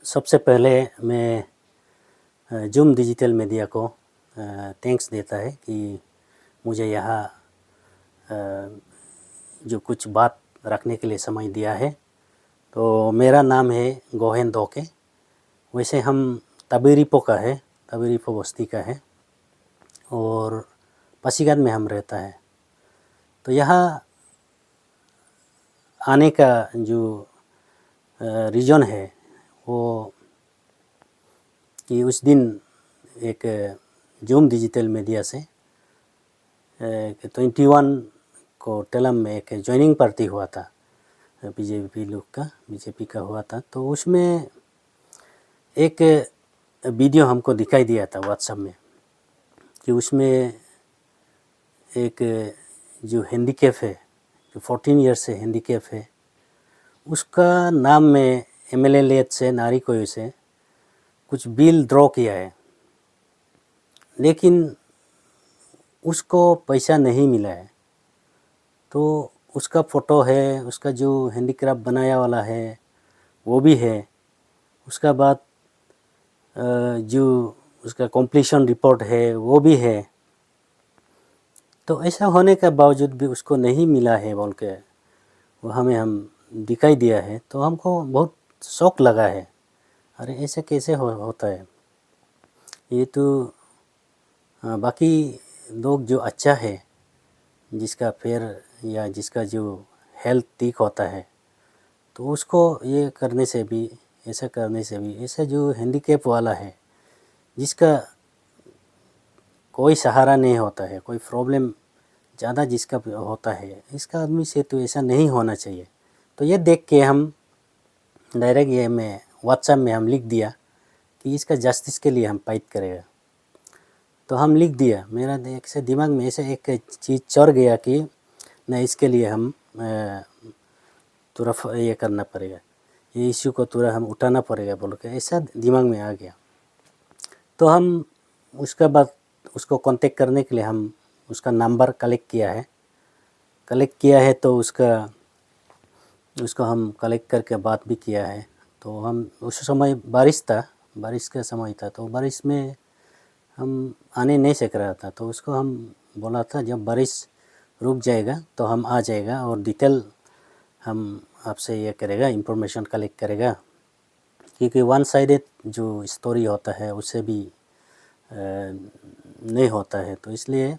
सबसे पहले मैं जूम डिजिटल मीडिया को थैंक्स देता है कि मुझे यहाँ जो कुछ बात रखने के लिए समय दिया है। तो मेरा नाम है गोहेन दोके। वैसे हम तबेरिपो का है, तबेरिपो बस्ती का है और पासीघाट में हम रहता है। तो यहाँ आने का जो रीज़न है वो कि उस दिन एक जूम डिजिटल मीडिया से 21 को टेलम में एक ज्वाइनिंग पार्टी हुआ था, बीजेपी का हुआ था। तो उसमें एक वीडियो हमको दिखाई दिया था व्हाट्सएप में कि उसमें एक जो हैंडीकैप है, जो 14 ईयर्स से हैंडीकैप है, उसका नाम में एमएलए लेट से नारीकोय से कुछ बिल ड्रॉ किया है, लेकिन उसको पैसा नहीं मिला है। तो उसका फ़ोटो है, उसका जो हैंडीक्राफ्ट बनाया वाला है वो भी है। उसका बाद जो उसका कंप्लीशन रिपोर्ट है वो भी है। तो ऐसा होने के बावजूद भी उसको नहीं मिला है बोल के वो हम दिखाई दिया है। तो हमको बहुत शौक लगा है, अरे ऐसे कैसे होता है। ये तो बाकी लोग जो अच्छा है, जिसका पैर या जिसका जो हेल्थ ठीक होता है, तो उसको ये करने से भी, ऐसा करने से भी, ऐसा जो हैंडीकैप वाला है जिसका कोई सहारा नहीं होता है, कोई प्रॉब्लम ज़्यादा जिसका होता है, इसका आदमी से तो ऐसा नहीं होना चाहिए। तो ये देख के हम डायरेक्ट ये में व्हाट्सएप में हम लिख दिया कि इसका जस्टिस के लिए हम फाइट करेगा। तो हम लिख दिया, मेरा एक से दिमाग में ऐसे एक चीज़ चढ़ गया कि नहीं, इसके लिए हम तुरंत ये करना पड़ेगा, ये इश्यू को तुरंत हम उठाना पड़ेगा बोल के ऐसा दिमाग में आ गया। तो हम उसका बाद उसको कांटेक्ट करने के लिए हम उसका नंबर कलेक्ट किया है। तो उसको हम कलेक्ट करके बात भी किया है। तो हम उस समय बारिश का समय था, तो बारिश में हम आने नहीं सक रहा था। तो उसको हम बोला था जब बारिश रुक जाएगा तो हम आ जाएगा और डिटेल हम आपसे ये करेगा, इंफॉर्मेशन कलेक्ट करेगा, क्योंकि वन साइडेड जो स्टोरी होता है उससे भी नहीं होता है। तो इसलिए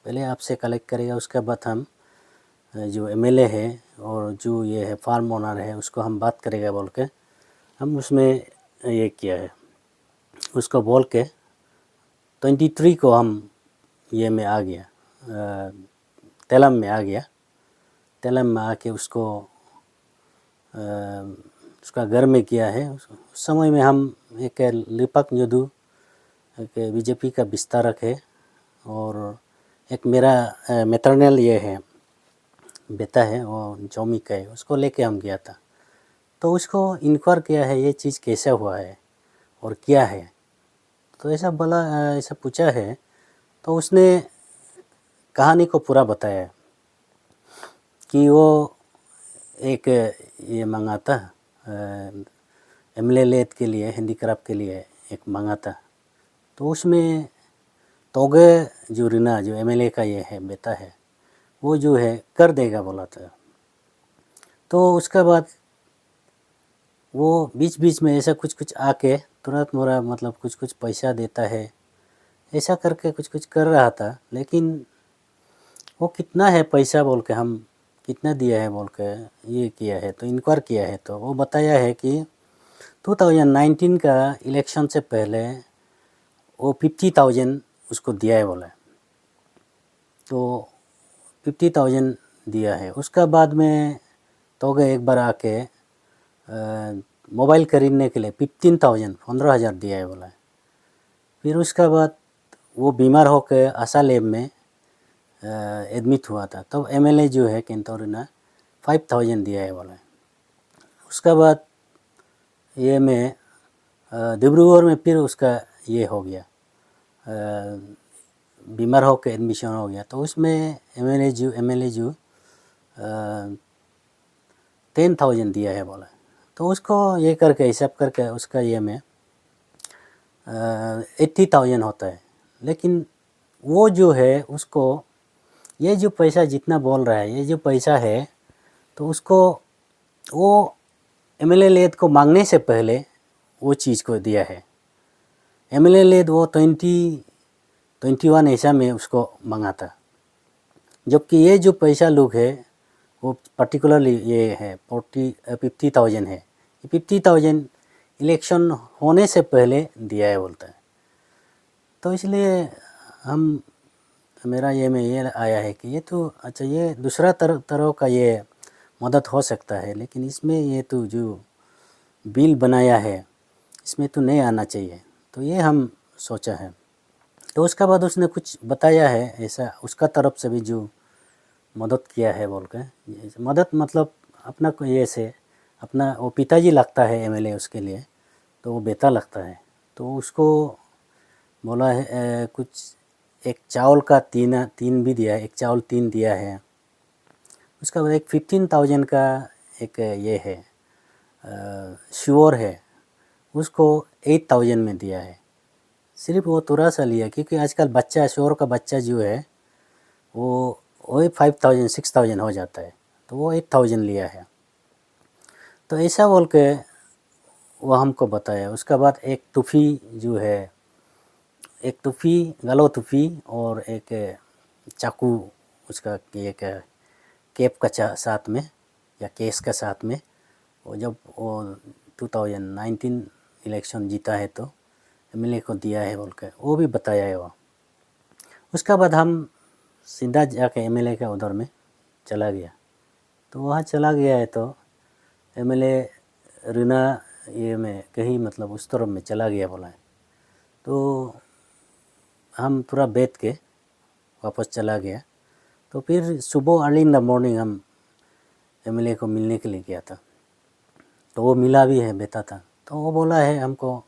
पहले आपसे कलेक्ट करेगा, उसके बाद हम जो एमएलए है और जो ये है फार्म ओनर है उसको हम बात करेगा बोल के हम उसमें ये किया है। उसको बोल के 23 को हम ये में आ गया, तेलम में आ गया। तेलम में आके उसको उसका घर में किया है। उस समय में हम एक लिपक न्योदू एक बीजेपी का विस्तारक है और एक मेरा मैटरनल ये है बेटा है, वो जौमी का है, उसको लेके हम गया था। तो उसको इंक्वायर किया है ये चीज़ कैसे हुआ है और क्या है। तो ऐसा ऐसा पूछा है। तो उसने कहानी को पूरा बताया कि वो एक ये मांगा था एमएलए लेट के लिए, हैंडीक्राफ्ट के लिए एक मांगा था। तो उसमें तोगे जो रिना जो एमएलए का ये है बेटा है, वो जो है कर देगा बोला था। तो उसके बाद वो बीच बीच में ऐसा कुछ आके तुरंत मोरा मतलब कुछ पैसा देता है, ऐसा करके कुछ कर रहा था। लेकिन वो कितना है पैसा बोल के, हम कितना दिया है बोल के ये किया है। तो इंक्वायर किया है तो वो बताया है कि 2019 का इलेक्शन से पहले वो 50,000 उसको दिया है बोला। तो 50,000 दिया है। उसका बाद में तो एक बार आके मोबाइल खरीदने के लिए 15,000 दिया है बोला। फिर उसका बाद वो बीमार होकर आशा लैब में एडमिट हुआ था। तब तो एमएलए जो है केंतोरिना 5,000 दिया है बोला। उसका बाद ये में डिब्रूगढ़ में फिर उसका ये हो गया, बीमार होकर एडमिशन हो गया, तो उसमें एमएलए जो 10,000 दिया है बोला। तो उसको ये करके हिसाब करके उसका ये में 80,000 होता है। लेकिन वो जो है उसको ये जो पैसा जितना बोल रहा है, ये जो पैसा है, तो उसको वो एमएलए लेद को मांगने से पहले वो चीज़ को दिया है। एमएलए लेद वो 21 ऐसा में उसको मांगा था, जबकि ये जो पैसा लोग है वो पर्टिकुलरली ये है 50,000 है। 50,000 इलेक्शन होने से पहले दिया है बोलता है। तो इसलिए हम मेरा ये में ये आया है कि ये तो अच्छा, ये दूसरा तरह का ये मदद हो सकता है, लेकिन इसमें ये तो जो बिल बनाया है इसमें तो नहीं आना चाहिए। तो ये हम सोचा है। तो उसका बाद उसने कुछ बताया है ऐसा, उसका तरफ से भी जो मदद किया है बोल के। मदद मतलब अपना को ये से अपना वो पिताजी लगता है एमएलए उसके लिए, तो वो बेटा लगता है। तो उसको बोला है कुछ एक चावल का तीन भी दिया है, एक चावल 3 दिया है। उसका बाद एक 15,000 का एक ये है श्योर है, उसको 8,000 में दिया है। सिर्फ वो थोड़ा सा लिया, क्योंकि आजकल बच्चा श्योर का बच्चा जो है वो वही 5,000 6,000 हो जाता है, तो वो 8,000 लिया है। तो ऐसा बोल के वो हमको बताया। उसका बाद एक टूफी जो है, एक टूफी गलो टूफी और एक चाकू उसका एक कैप का साथ में या केस का साथ में, वो जब वो 2019 इलेक्शन जीता है तो एमएलए को दिया है बोल के वो भी बताया है वो। उसका बाद हम सीधा जाके एमएलए के उधर में चला गया। तो वहाँ चला गया है तो एमएलए रीना ये में कहीं मतलब उस तरफ में चला गया बोला है। तो हम पूरा बैठ के वापस चला गया। तो फिर सुबह अर्ली इन द मॉर्निंग हम एमएलए को मिलने के लिए गया था। तो वो मिला भी है, बेटा था। तो वो बोला है हमको,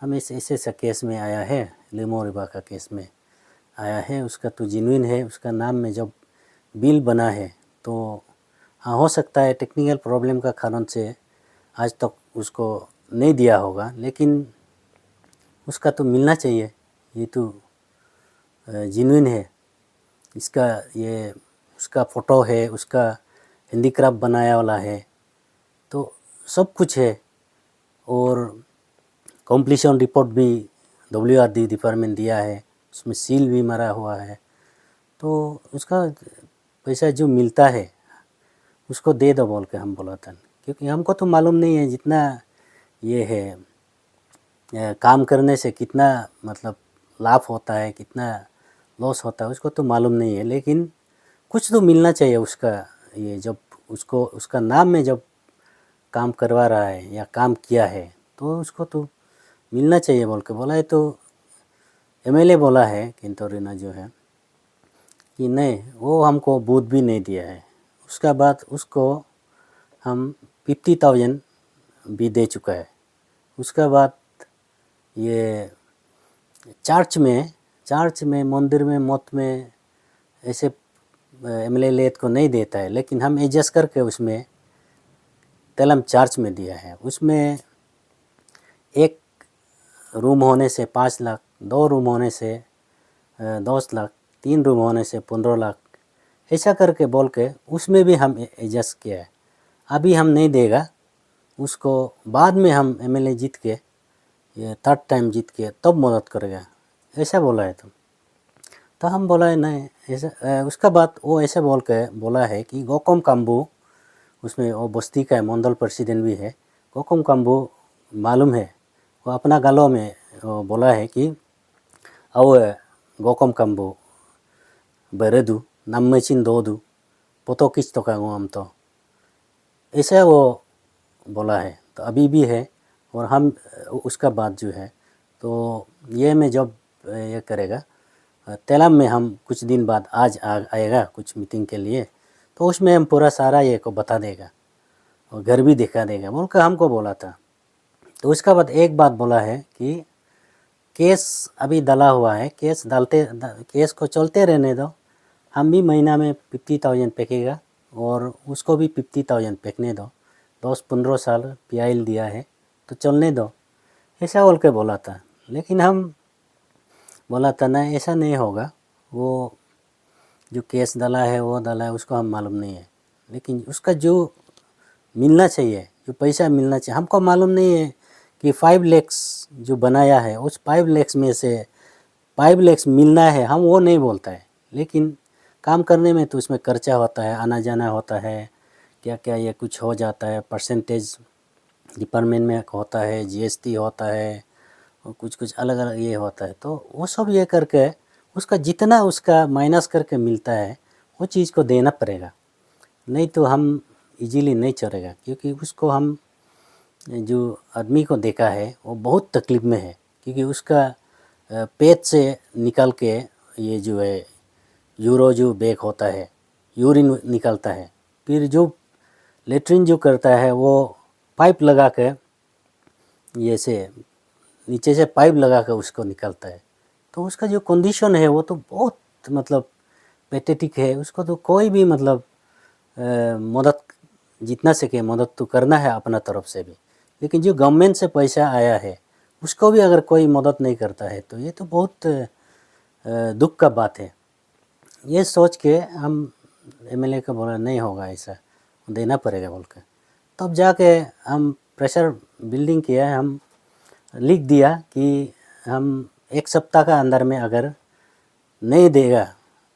हम इस ऐसे केस में आया है, लिमो रिबा का केस में आया है, उसका तो जेन्युइन है, उसका नाम में जब बिल बना है तो हाँ हो सकता है टेक्निकल प्रॉब्लम का कारण से आज तक उसको नहीं दिया होगा, लेकिन उसका तो मिलना चाहिए, ये तो जेन्युइन है। इसका ये उसका फ़ोटो है, उसका हैंडीक्राफ्ट बनाया वाला है, तो सब कुछ है। और कंप्लीशन रिपोर्ट भी WRD डिपार्टमेंट दिया है, उसमें सील भी मारा हुआ है। तो उसका पैसा जो मिलता है उसको दे दो बोल के हम बोला था, क्योंकि हमको तो मालूम नहीं है जितना ये है काम करने से कितना मतलब लाभ होता है, कितना लॉस होता है, उसको तो मालूम नहीं है। लेकिन कुछ तो मिलना चाहिए उसका, ये जब उसको उसका नाम में जब काम करवा रहा है या काम किया है तो उसको तो मिलना चाहिए बोल के बोला है। तो एमएलए बोला है किंतु रीना जो है कि नहीं, वो हमको बूथ भी नहीं दिया है। उसका बाद उसको हम 50,000 भी दे चुका है। उसका बाद ये चर्च में मंदिर में मत में ऐसे एमएलए लेत को नहीं देता है, लेकिन हम एडजस्ट करके उसमें तेलम चर्च में दिया है। उसमें एक रूम होने से 5 लाख, 2 रूम होने से 10 लाख, 3 रूम होने से 15 लाख, ऐसा करके बोल के उसमें भी हम एडजस्ट किया है। अभी हम नहीं देगा उसको, बाद में हम एमएलए जीत के ये 3rd टाइम जीत के तब मदद करेगा, ऐसा बोला है। तो हम बोला है नहीं ऐसा। उसका बाद वो ऐसे बोल के बोला है कि गोकम काम्बू, उसमें वो बस्ती का मंडल प्रेसिडेंट भी है, गोकम काम्बू मालूम है, वो अपना गालों में वो बोला है कि अव गोकम काम्बू बेरेदू नम्मेचिन दोदू पोतो किच तो का हम, तो ऐसा वो बोला है। तो अभी भी है। और हम उसका बाद जो है तो ये में जब ये करेगा तेलम में, हम कुछ दिन बाद आज आएगा कुछ मीटिंग के लिए, तो उसमें हम पूरा सारा ये को बता देगा और घर भी दिखा देगा बोल कर हमको बोला था। तो उसका बाद एक बात बोला है कि केस अभी डला हुआ है, केस को चलते रहने दो, हम भी महीना में 50,000 फेंकेगा और उसको भी 50,000 फेंकने दो, 10-15 साल PIL दिया है तो चलने दो, ऐसा बोल के बोला था। लेकिन हम बोला था ना, ऐसा नहीं होगा, वो जो केस डाला है वो डाला है, उसको हम मालूम नहीं है, लेकिन उसका जो मिलना चाहिए, जो पैसा मिलना चाहिए, हमको मालूम नहीं है कि 5 लाख जो बनाया है उस 5 लाख में से 5 लाख मिलना है, हम वो नहीं बोलता है। लेकिन काम करने में तो उसमें खर्चा होता है, आना जाना होता है, क्या क्या ये कुछ हो जाता है, परसेंटेज डिपार्टमेंट में होता है, GST होता है और कुछ कुछ अलग अलग ये होता है। तो वो सब ये करके उसका जितना उसका माइनस करके मिलता है वो चीज़ को देना पड़ेगा, नहीं तो हम इजीली नहीं चलेगा। क्योंकि उसको हम जो आदमी को देखा है वो बहुत तकलीफ़ में है, क्योंकि उसका पेट से निकल के ये जो है यूरो जो बैग होता है, यूरिन निकलता है, फिर जो लेट्रिन जो करता है वो पाइप लगा के ये से नीचे से पाइप लगा कर उसको निकलता है। तो उसका जो कंडीशन है वो तो बहुत मतलब पैथेटिक है। उसको तो कोई भी मतलब मदद जितना सके मदद तो करना है अपना तरफ से भी, लेकिन जो गवर्नमेंट से पैसा आया है उसको भी अगर कोई मदद नहीं करता है तो ये तो बहुत दुख का बात है। ये सोच के हम MLA को बोला नहीं होगा, ऐसा देना पड़ेगा बोल के, तब जाके हम प्रेशर बिल्डिंग किया, हम लिख दिया कि हम 1 सप्ताह का अंदर में अगर नहीं देगा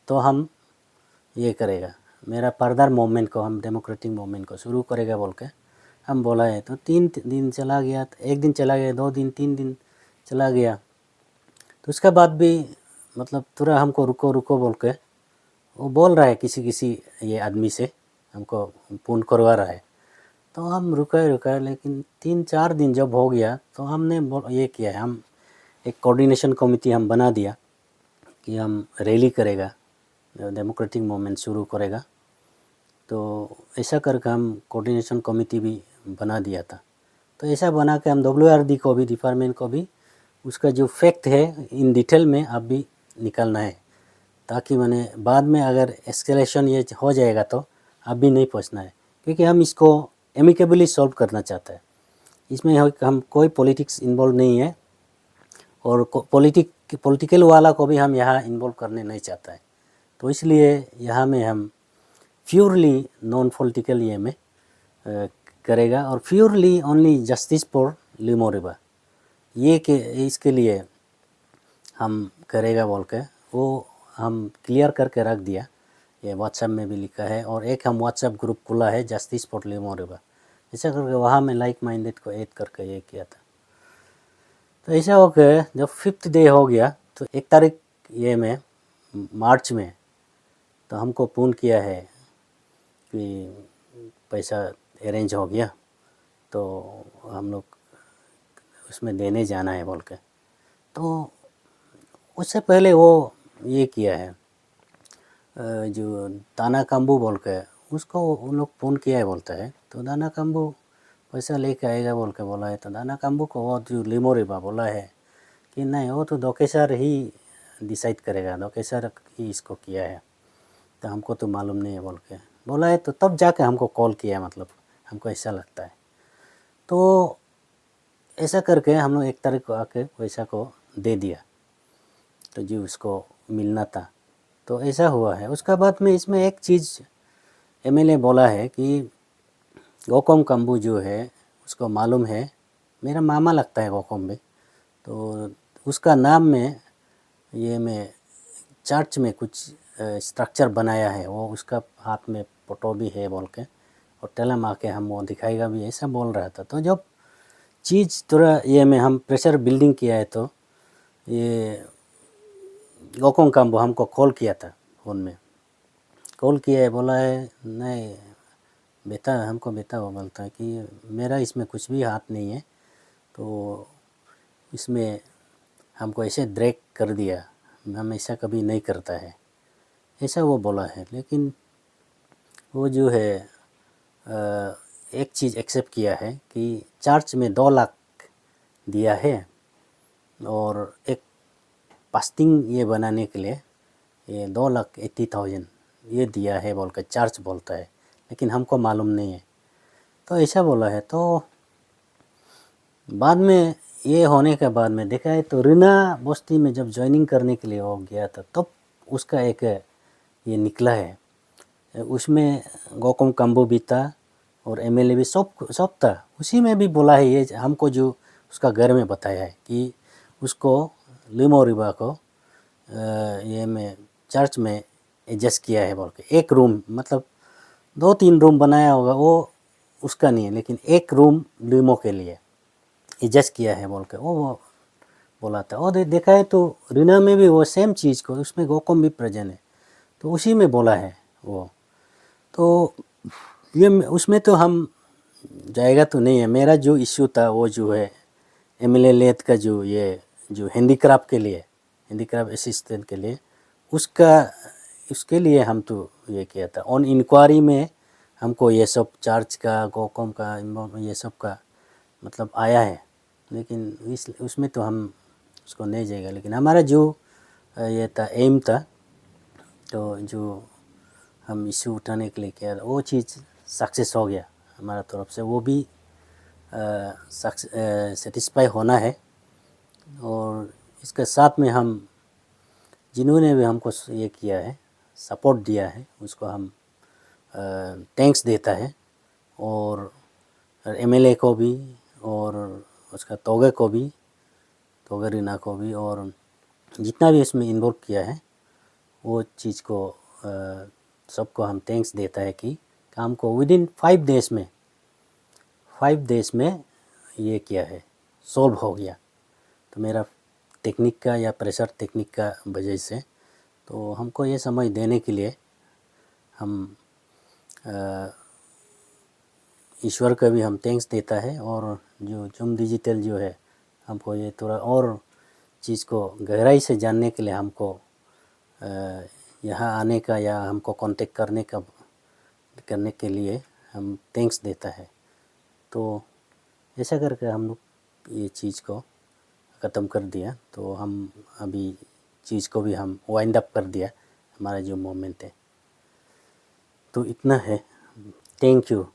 तो हम ये करेगा, मेरा फर्दर मूवमेंट को, हम डेमोक्रेटिक मूवमेंट को शुरू करेगा बोल के हम बोला है। तो 3 दिन चला गया, 1 दिन चला गया, 2 दिन, 3 दिन चला गया। तो उसके बाद भी मतलब थोड़ा हमको रुको रुको बोल के वो बोल रहा है, किसी ये आदमी से हमको फ़ोन करवा रहा है। तो हम रुका, लेकिन 3-4 दिन जब हो गया तो हमने ये किया है, हम एक कोऑर्डिनेशन कमेटी हम बना दिया कि हम रैली करेगा, डेमोक्रेटिक मूवमेंट शुरू करेगा। तो ऐसा करके हम कोऑर्डिनेशन कमेटी भी बना दिया था। तो ऐसा बना के हम WRD को भी, डिपार्टमेंट को भी उसका जो फैक्ट है इन डिटेल में आप भी निकालना है, ताकि मैंने बाद में अगर एस्केलेशन ये हो जाएगा तो आप भी नहीं पहुंचना है। क्योंकि हम इसको एमिकेबली सॉल्व करना चाहते हैं, इसमें हम कोई पॉलिटिक्स इन्वॉल्व नहीं है और पॉलिटिकल वाला को भी हम यहाँ इन्वॉल्व करने नहीं चाहता है। तो इसलिए यहाँ में हम प्योरली नॉन पॉलिटिकल ये में करेगा और प्योरली ओनली जस्टिस फॉर लिमोरेबा ये के इसके लिए हम करेगा बोल के वो हम क्लियर करके रख दिया। ये व्हाट्सएप में भी लिखा है और एक हम व्हाट्सएप ग्रुप खुला है जस्टिस फॉर लिमोरेबा, ऐसा करके वहाँ में लाइक माइंडेड को ऐड करके ये किया था। तो ऐसा हो गया, जब 5th डे हो गया तो 1 तारीख ये में मार्च में तो हमको फ़ोन किया है कि पैसा अरेंज हो गया, तो हम लोग उसमें देने जाना है बोल के। तो उससे पहले वो ये किया है, जो दाना काम्बू बोल के उसको उन लोग फ़ोन किया है बोलता है। तो दाना काम्बू पैसा लेके आएगा बोल के बोला है। तो दाना काम्बू को वो जो लिमोरेबा बोला है कि नहीं, वो तो दोकेसर ही डिसाइड करेगा, दोकेसर ही इसको किया है, तो हमको तो मालूम नहीं है बोल के बोला है। तो तब जाके हमको कॉल किया, मतलब हमको ऐसा लगता है। तो ऐसा करके हम लोग 1 तारीख को आके पैसा को दे दिया, तो जी उसको मिलना था। तो ऐसा हुआ है। उसका बाद में इसमें एक चीज़ MLA बोला है कि गौकोम कम्बू जो है उसको मालूम है, मेरा मामा लगता है गौकोम में, तो उसका नाम में ये में चर्च में कुछ स्ट्रक्चर बनाया है, वो उसका हाथ में फोटो भी है बोल के, और टेलम आके हम वो दिखाएगा भी, ऐसा बोल रहा था। तो जब चीज़ थोड़ा ये में हम प्रेशर बिल्डिंग किया है तो ये गौकोम काम्बू हमको कॉल किया था, फ़ोन में कॉल किया है, बोला है नहीं बेटा, हमको बेटा वो बोलता है कि मेरा इसमें कुछ भी हाथ नहीं है, तो इसमें हमको ऐसे ड्रैग कर दिया, हम ऐसा कभी नहीं करता है, ऐसा वो बोला है। लेकिन वो जो है एक चीज़ एक्सेप्ट किया है कि चर्च में 2 लाख दिया है, और एक फास्टिंग ये बनाने के लिए ये 2,80,000 ये दिया है बोल कर चार्ज बोलता है, लेकिन हमको मालूम नहीं है। तो ऐसा बोला है। तो बाद में ये होने के बाद में देखा है तो रीना बस्ती में जब ज्वाइनिंग करने के लिए वो गया था तब उसका एक ये निकला है, उसमें गौतम कंबो भी था और एमएलए भी सब था। उसी में भी बोला है ये हमको, जो उसका घर में बताया है कि उसको लिमोरिबा को ये में चर्च में एडजस्ट किया है बोल के। एक रूम मतलब 2-3 रूम बनाया होगा, वो उसका नहीं है, लेकिन एक रूम लिमो के लिए एडजस्ट किया है बोल के वो बोला था। और देखा है तो रीना में भी वो सेम चीज़ को, उसमें गौकम भी प्रेजेंट है, तो उसी में बोला है वो। तो ये उसमें तो हम जाएगा तो नहीं है। मेरा जो इश्यू था वो जो है एमएलए लेथ का जो ये जो हैंडीक्राफ्ट के लिए, हैंडीक्राफ्ट असिस्टेंट के लिए, उसके लिए हम तो ये किया था। ऑन इंक्वायरी में हमको ये सब चार्ज का, गौकम का, ये सब का मतलब आया है, लेकिन उसमें तो हम उसको नहीं जाएगा। लेकिन हमारा जो ये था एम था, तो जो हम इश्यू उठाने के लिए किया वो चीज़ सक्सेस हो गया हमारा तरफ से, वो भी सेटिस्फाई होना है। और इसके साथ में हम जिन्होंने भी हमको ये किया है, सपोर्ट दिया है, उसको हम थैंक्स देता है। और एमएलए को भी और उसका तोगे को भी, तोगे रीना को भी, और जितना भी इसमें इन्वॉल्व किया है वो चीज़ को सबको हम थैंक्स देता है कि काम को विदिन 5 डेज़ में ये किया है, सॉल्व हो गया। तो मेरा टेक्निक का या प्रेशर टेक्निक का वजह से, तो हमको ये समझ देने के लिए हम ईश्वर का भी हम थैंक्स देता है। और जो जूम डिजिटल जो है हमको ये थोड़ा और चीज़ को गहराई से जानने के लिए हमको यहाँ आने का या हमको कांटेक्ट करने के लिए हम थैंक्स देता है। तो ऐसा करके हम लोग ये चीज़ को ख़त्म कर दिया। तो हम अभी चीज़ को भी हम वाइंड अप कर दिया, हमारा जो मोमेंट है। तो इतना है। Thank you.